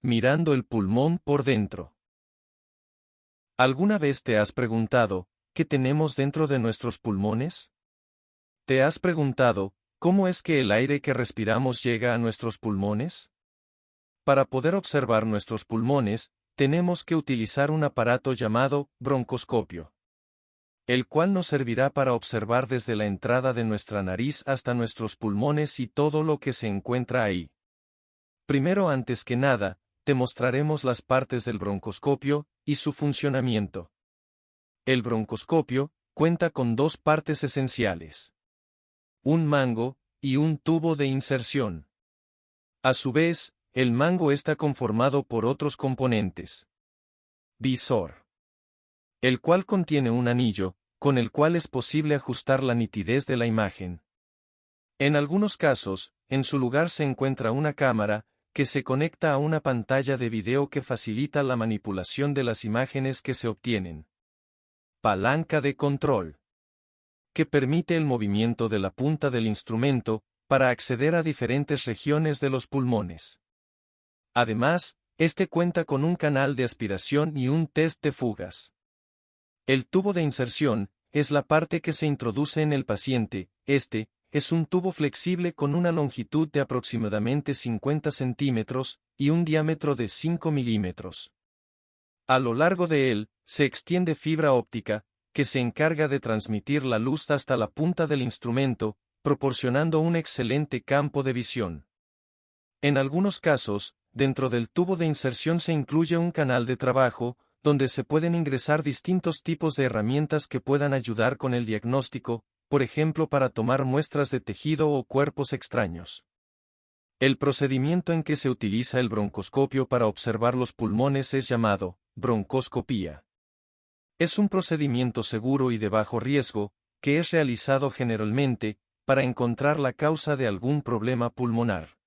Mirando el pulmón por dentro. ¿Alguna vez te has preguntado, qué tenemos dentro de nuestros pulmones? ¿Te has preguntado, cómo es que el aire que respiramos llega a nuestros pulmones? Para poder observar nuestros pulmones, tenemos que utilizar un aparato llamado broncoscopio, el cual nos servirá para observar desde la entrada de nuestra nariz hasta nuestros pulmones y todo lo que se encuentra ahí. Primero, antes que nada, te mostraremos las partes del broncoscopio y su funcionamiento. El broncoscopio cuenta con dos partes esenciales: un mango y un tubo de inserción. A su vez, el mango está conformado por otros componentes. Visor, el cual contiene un anillo, con el cual es posible ajustar la nitidez de la imagen. En algunos casos, en su lugar se encuentra una cámara, que se conecta a una pantalla de video que facilita la manipulación de las imágenes que se obtienen. Palanca de control, que permite el movimiento de la punta del instrumento, para acceder a diferentes regiones de los pulmones. Además, este cuenta con un canal de aspiración y un test de fugas. El tubo de inserción es la parte que se introduce en el paciente. Este es un tubo flexible con una longitud de aproximadamente 50 centímetros y un diámetro de 5 milímetros. A lo largo de él, se extiende fibra óptica, que se encarga de transmitir la luz hasta la punta del instrumento, proporcionando un excelente campo de visión. En algunos casos, dentro del tubo de inserción se incluye un canal de trabajo, donde se pueden ingresar distintos tipos de herramientas que puedan ayudar con el diagnóstico, por ejemplo para tomar muestras de tejido o cuerpos extraños. El procedimiento en que se utiliza el broncoscopio para observar los pulmones es llamado broncoscopía. Es un procedimiento seguro y de bajo riesgo, que es realizado generalmente para encontrar la causa de algún problema pulmonar.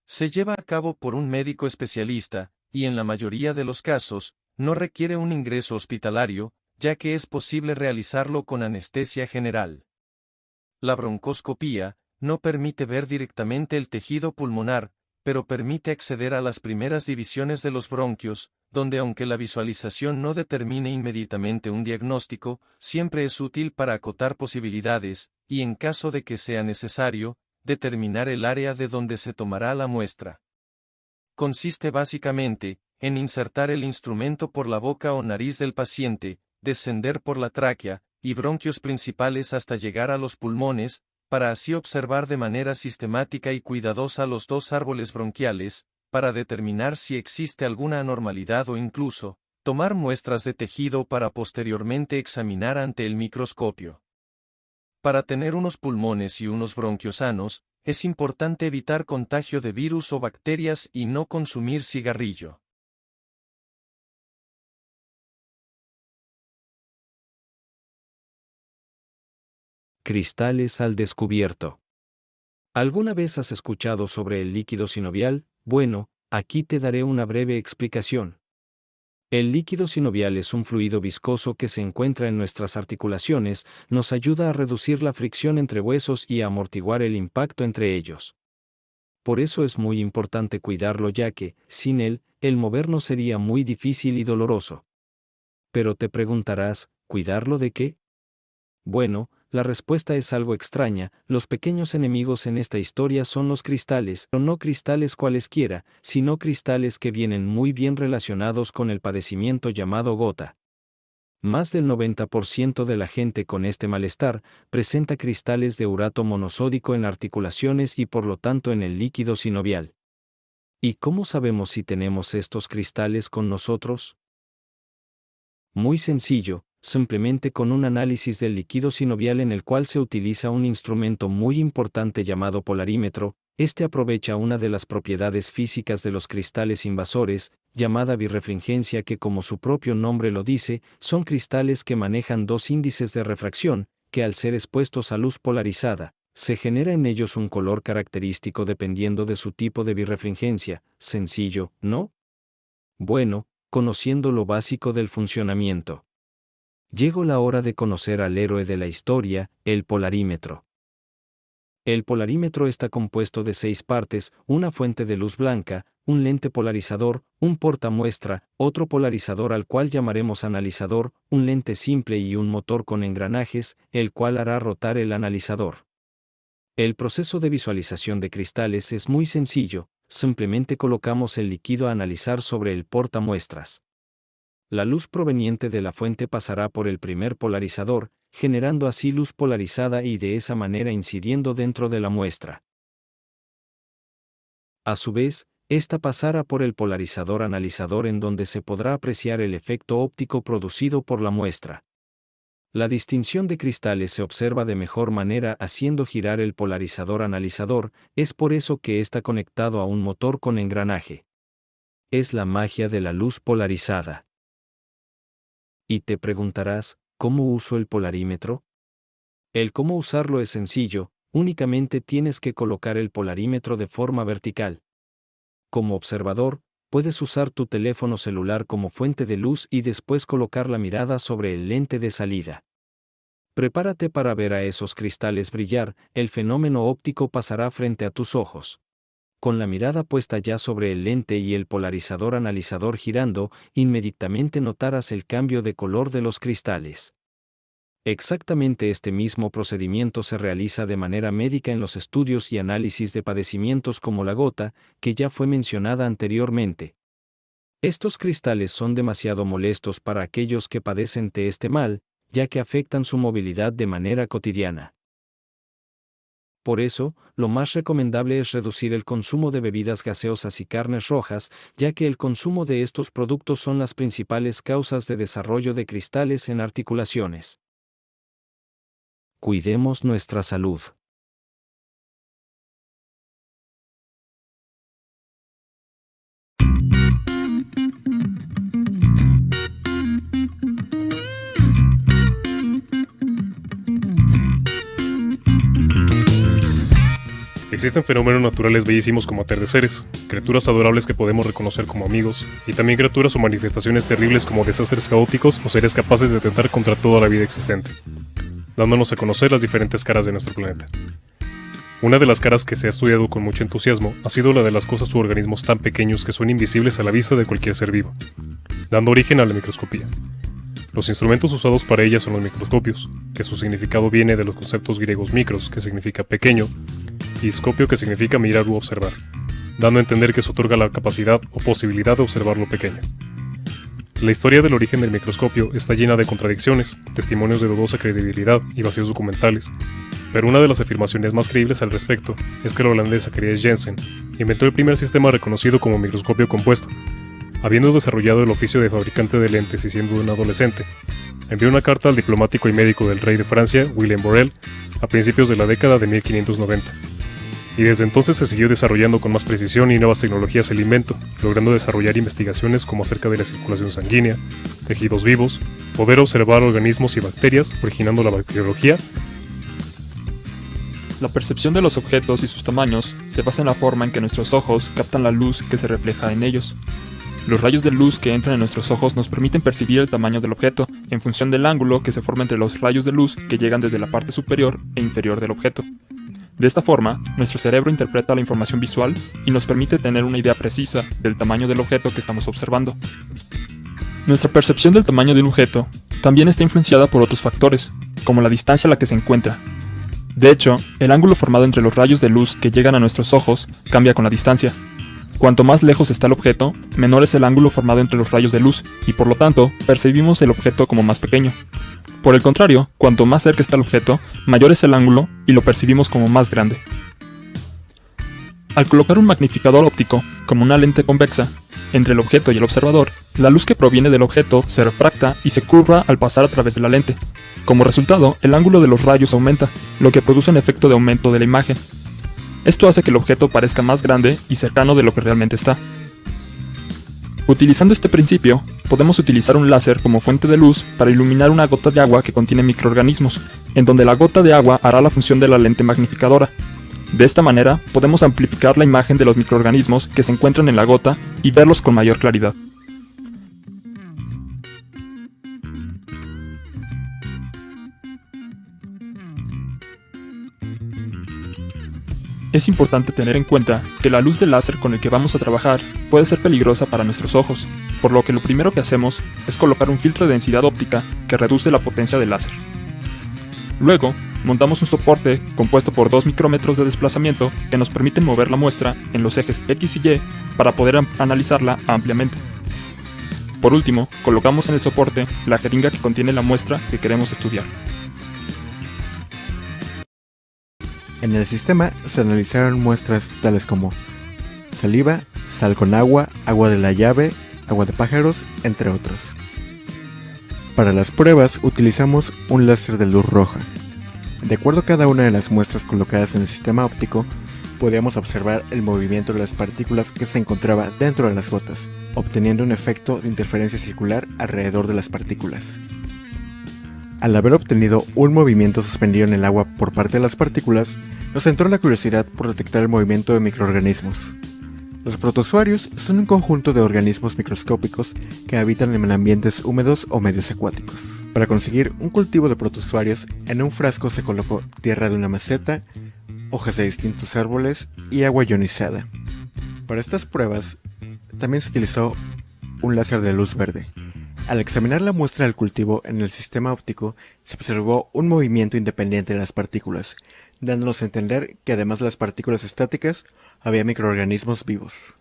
Se lleva a cabo por un médico especialista, y en la mayoría de los casos, no requiere un ingreso hospitalario, ya que es posible realizarlo con anestesia general. La broncoscopía no permite ver directamente el tejido pulmonar, pero permite acceder a las primeras divisiones de los bronquios, donde aunque la visualización no determine inmediatamente un diagnóstico, siempre es útil para acotar posibilidades, y en caso de que sea necesario, determinar el área de donde se tomará la muestra. Consiste básicamente en insertar el instrumento por la boca o nariz del paciente, descender por la tráquea y bronquios principales hasta llegar a los pulmones, para así observar de manera sistemática y cuidadosa los dos árboles bronquiales, para determinar si existe alguna anormalidad o incluso, tomar muestras de tejido para posteriormente examinar ante el microscopio. Para tener unos pulmones y unos bronquios sanos, es importante evitar contagio de virus o bacterias y no consumir cigarrillo. Cristales al descubierto. ¿Alguna vez has escuchado sobre el líquido sinovial? Bueno, aquí te daré una breve explicación. El líquido sinovial es un fluido viscoso que se encuentra en nuestras articulaciones, nos ayuda a reducir la fricción entre huesos y a amortiguar el impacto entre ellos. Por eso es muy importante cuidarlo, ya que, sin él, el movernos sería muy difícil y doloroso. Pero te preguntarás, ¿cuidarlo de qué? Bueno, la respuesta es algo extraña. Los pequeños enemigos en esta historia son los cristales, pero no cristales cualesquiera, sino cristales que vienen muy bien relacionados con el padecimiento llamado gota. Más del 90% de la gente con este malestar presenta cristales de urato monosódico en articulaciones y por lo tanto en el líquido sinovial. ¿Y cómo sabemos si tenemos estos cristales con nosotros? Muy sencillo, simplemente con un análisis del líquido sinovial en el cual se utiliza un instrumento muy importante llamado polarímetro. Este aprovecha una de las propiedades físicas de los cristales invasores, llamada birrefringencia, que como su propio nombre lo dice, son cristales que manejan dos índices de refracción, que al ser expuestos a luz polarizada, se genera en ellos un color característico dependiendo de su tipo de birrefringencia. Sencillo, ¿no? Bueno, conociendo lo básico del funcionamiento, llegó la hora de conocer al héroe de la historia, el polarímetro. El polarímetro está compuesto de 6 partes: una fuente de luz blanca, un lente polarizador, un portamuestra, otro polarizador al cual llamaremos analizador, un lente simple y un motor con engranajes, el cual hará rotar el analizador. El proceso de visualización de cristales es muy sencillo, simplemente colocamos el líquido a analizar sobre el portamuestras. La luz proveniente de la fuente pasará por el primer polarizador, generando así luz polarizada y de esa manera incidiendo dentro de la muestra. A su vez, esta pasará por el polarizador analizador en donde se podrá apreciar el efecto óptico producido por la muestra. La distinción de cristales se observa de mejor manera haciendo girar el polarizador analizador, es por eso que está conectado a un motor con engranaje. Es la magia de la luz polarizada. Y te preguntarás, ¿cómo uso el polarímetro? El cómo usarlo es sencillo, únicamente tienes que colocar el polarímetro de forma vertical. Como observador, puedes usar tu teléfono celular como fuente de luz y después colocar la mirada sobre el lente de salida. Prepárate para ver a esos cristales brillar, el fenómeno óptico pasará frente a tus ojos. Con la mirada puesta ya sobre el lente y el polarizador analizador girando, inmediatamente notarás el cambio de color de los cristales. Exactamente este mismo procedimiento se realiza de manera médica en los estudios y análisis de padecimientos como la gota, que ya fue mencionada anteriormente. Estos cristales son demasiado molestos para aquellos que padecen de este mal, ya que afectan su movilidad de manera cotidiana. Por eso, lo más recomendable es reducir el consumo de bebidas gaseosas y carnes rojas, ya que el consumo de estos productos son las principales causas de desarrollo de cristales en articulaciones. Cuidemos nuestra salud. Existen fenómenos naturales bellísimos como atardeceres, criaturas adorables que podemos reconocer como amigos, y también criaturas o manifestaciones terribles como desastres caóticos o seres capaces de atentar contra toda la vida existente, dándonos a conocer las diferentes caras de nuestro planeta. Una de las caras que se ha estudiado con mucho entusiasmo ha sido la de las cosas u organismos tan pequeños que son invisibles a la vista de cualquier ser vivo, dando origen a la microscopía. Los instrumentos usados para ella son los microscopios, que su significado viene de los conceptos griegos micros, que significa pequeño, y scopio, que significa mirar u observar, dando a entender que se otorga la capacidad o posibilidad de observar lo pequeño. La historia del origen del microscopio está llena de contradicciones, testimonios de dudosa credibilidad y vacíos documentales, pero una de las afirmaciones más creíbles al respecto es que el holandés Zacharias Jensen inventó el primer sistema reconocido como microscopio compuesto. Habiendo desarrollado el oficio de fabricante de lentes y siendo un adolescente, envió una carta al diplomático y médico del rey de Francia, William Borel, a principios de la década de 1590. Y desde entonces se siguió desarrollando con más precisión y nuevas tecnologías el invento, logrando desarrollar investigaciones como acerca de la circulación sanguínea, tejidos vivos, poder observar organismos y bacterias, originando la bacteriología. La percepción de los objetos y sus tamaños se basa en la forma en que nuestros ojos captan la luz que se refleja en ellos. Los rayos de luz que entran en nuestros ojos nos permiten percibir el tamaño del objeto en función del ángulo que se forma entre los rayos de luz que llegan desde la parte superior e inferior del objeto. De esta forma, nuestro cerebro interpreta la información visual y nos permite tener una idea precisa del tamaño del objeto que estamos observando. Nuestra percepción del tamaño de un objeto también está influenciada por otros factores, como la distancia a la que se encuentra. De hecho, el ángulo formado entre los rayos de luz que llegan a nuestros ojos cambia con la distancia. Cuanto más lejos está el objeto, menor es el ángulo formado entre los rayos de luz y por lo tanto, percibimos el objeto como más pequeño. Por el contrario, cuanto más cerca está el objeto, mayor es el ángulo y lo percibimos como más grande. Al colocar un magnificador óptico, como una lente convexa, entre el objeto y el observador, la luz que proviene del objeto se refracta y se curva al pasar a través de la lente. Como resultado, el ángulo de los rayos aumenta, lo que produce un efecto de aumento de la imagen. Esto hace que el objeto parezca más grande y cercano de lo que realmente está. Utilizando este principio, podemos utilizar un láser como fuente de luz para iluminar una gota de agua que contiene microorganismos, en donde la gota de agua hará la función de la lente magnificadora. De esta manera, podemos amplificar la imagen de los microorganismos que se encuentran en la gota y verlos con mayor claridad. Es importante tener en cuenta que la luz del láser con el que vamos a trabajar puede ser peligrosa para nuestros ojos, por lo que lo primero que hacemos es colocar un filtro de densidad óptica que reduce la potencia del láser. Luego, montamos un soporte compuesto por 2 micrómetros de desplazamiento que nos permiten mover la muestra en los ejes X y Y para poder analizarla ampliamente. Por último, colocamos en el soporte la jeringa que contiene la muestra que queremos estudiar. En el sistema se analizaron muestras tales como saliva, sal con agua de la llave, agua de pájaros, entre otros. Para las pruebas utilizamos un láser de luz roja. De acuerdo a cada una de las muestras colocadas en el sistema óptico, podíamos observar el movimiento de las partículas que se encontraba dentro de las gotas, obteniendo un efecto de interferencia circular alrededor de las partículas. Al haber obtenido un movimiento suspendido en el agua por parte de las partículas, nos entró la curiosidad por detectar el movimiento de microorganismos. Los protozoarios son un conjunto de organismos microscópicos que habitan en ambientes húmedos o medios acuáticos. Para conseguir un cultivo de protozoarios, en un frasco se colocó tierra de una maceta, hojas de distintos árboles y agua ionizada. Para estas pruebas, también se utilizó un láser de luz verde. Al examinar la muestra del cultivo en el sistema óptico, se observó un movimiento independiente de las partículas, dándonos a entender que además de las partículas estáticas, había microorganismos vivos.